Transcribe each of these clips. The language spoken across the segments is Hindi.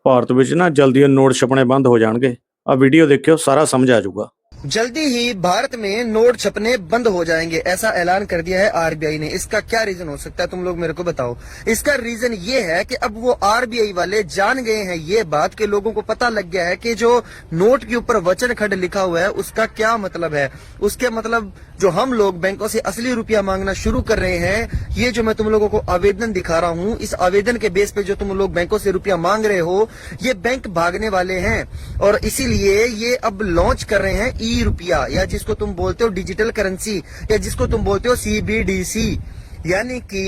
ਭਾਰਤ ਵਿੱਚ ਨਾ ਜਲਦੀ ਨੋਟ ਛਪਣੇ ਬੰਦ ਹੋ ਜਾਣਗੇ। ਆ ਵੀਡੀਓ ਦੇਖਿਓ, ਸਾਰਾ ਸਮਝ ਆ ਜਾਊਗਾ। जल्दी ही भारत में नोट छपने बंद हो जाएंगे, ऐसा ऐलान कर दिया है आरबीआई ने। इसका क्या रीजन हो सकता है, तुम लोग मेरे को बताओ। इसका रीजन ये है कि अब वो आरबीआई वाले जान गए हैं ये बात कि लोगों को पता लग गया है कि जो नोट के ऊपर वचन खंड लिखा हुआ है उसका क्या मतलब है। उसके मतलब जो हम लोग बैंकों से असली रुपया मांगना शुरू कर रहे हैं, ये जो मैं तुम लोगों को आवेदन दिखा रहा हूँ, इस आवेदन के बेस पे जो तुम लोग बैंकों से रुपया मांग रहे हो, ये बैंक भागने वाले हैं। और इसीलिए ये अब लॉन्च कर रहे हैं ई रुपया, या जिसको तुम बोलते हो डिजिटल करेंसी, या जिसको तुम बोलते हो सीबीडीसी। यानी कि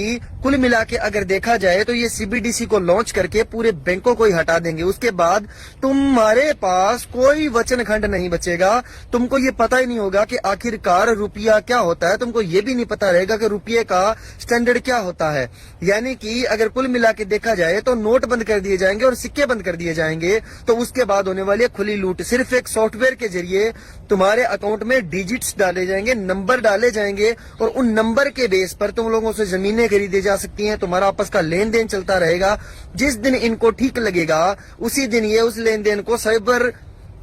कुल मिला के अगर देखा जाए तो ये सीबीडीसी को लॉन्च करके पूरे बैंकों को ही हटा देंगे। उसके बाद तुम्हारे पास कोई वचन खंड नहीं बचेगा। तुमको ये पता ही नहीं होगा कि आखिरकार रुपया क्या होता है, तुमको ये भी नहीं पता रहेगा कि रुपये का स्टैंडर्ड क्या होता है। यानी कि अगर कुल मिला के देखा जाए तो नोट बंद कर दिए जाएंगे और सिक्के बंद कर दिए जाएंगे, तो उसके बाद होने वाली है खुली लूट। सिर्फ एक सॉफ्टवेयर के जरिए तुम्हारे अकाउंट में डिजिट्स डाले जाएंगे, नंबर डाले जाएंगे, और उन नंबर के बेस पर तुम लोगों से जमीनें खरीदी जा सकती हैं। तुम्हारा आपस का लेन देन चलता रहेगा। जिस दिन इनको ठीक लगेगा उसी दिन ये उस लेन देन को साइबर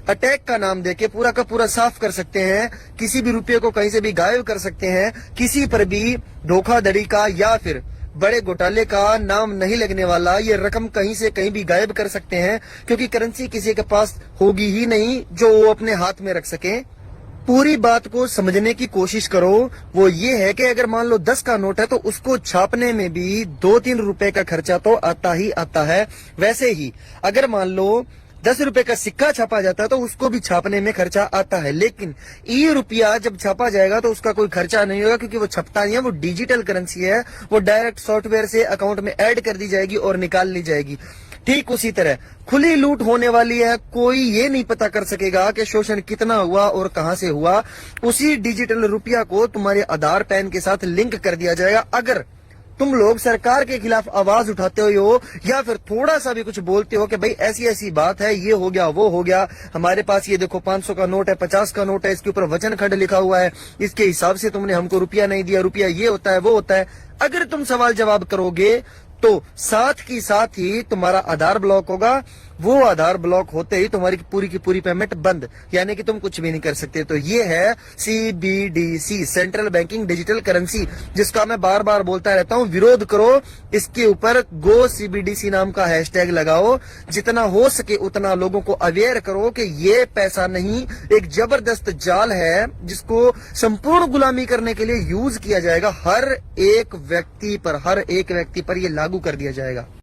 अटैक का नाम देके पूरा का पूरा साफ कर सकते हैं। किसी भी रुपये को कहीं से भी गायब कर सकते हैं। किसी पर भी धोखाधड़ी का या फिर बड़े घोटाले का नाम नहीं लगने वाला। ये रकम कहीं से कहीं भी गायब कर सकते हैं, क्योंकि करेंसी किसी के पास होगी ही नहीं जो वो अपने हाथ में रख सके। पूरी बात को समझने की कोशिश करो। वो ये है कि अगर मान लो 10 का नोट है तो उसको छापने में भी 2-3 रुपए का खर्चा तो आता ही आता है। वैसे ही अगर मान लो 10 रुपए का सिक्का छापा जाता है तो उसको भी छापने में खर्चा आता है। लेकिन ई रुपया जब छापा जाएगा तो उसका कोई खर्चा नहीं होगा, क्योंकि वो छपता नहीं है, वो डिजिटल करेंसी है। वो डायरेक्ट सॉफ्टवेयर से अकाउंट में ऐड कर दी जाएगी और निकाल ली जाएगी। ठीक उसी तरह खुली लूट होने वाली है। कोई ये नहीं पता कर सकेगा कि शोषण कितना हुआ और कहां से हुआ। उसी डिजिटल रुपया को तुम्हारे आधार पैन के साथ लिंक कर दिया जाएगा। अगर तुम लोग सरकार के खिलाफ आवाज उठाते हो या फिर थोड़ा सा भी कुछ बोलते हो कि भाई ऐसी ऐसी बात है, ये हो गया वो हो गया, हमारे पास ये देखो 500 का नोट है, 50 का नोट है, इसके ऊपर वचन खंड लिखा हुआ है, इसके हिसाब से तुमने हमको रुपया नहीं दिया, रुपया ये होता है वो होता है, अगर तुम सवाल जवाब करोगे तो साथ की साथ ही तुम्हारा आधार ब्लॉक होगा। वो आधार ब्लॉक होते ही तुम्हारी पूरी की पूरी पेमेंट बंद, यानी कि तुम कुछ भी नहीं कर सकते। तो ये है CBDC, central banking digital currency, जिसका मैं बार बार बोलता रहता हूं। विरोध करो, इसके ऊपर गो सीबीडीसी नाम का हैशटैग लगाओ। जितना हो सके उतना लोगों को अवेयर करो कि ये पैसा नहीं, एक जबरदस्त जाल है जिसको संपूर्ण गुलामी करने के लिए यूज किया जाएगा। हर एक व्यक्ति पर ये लागू कर दिया जाएगा।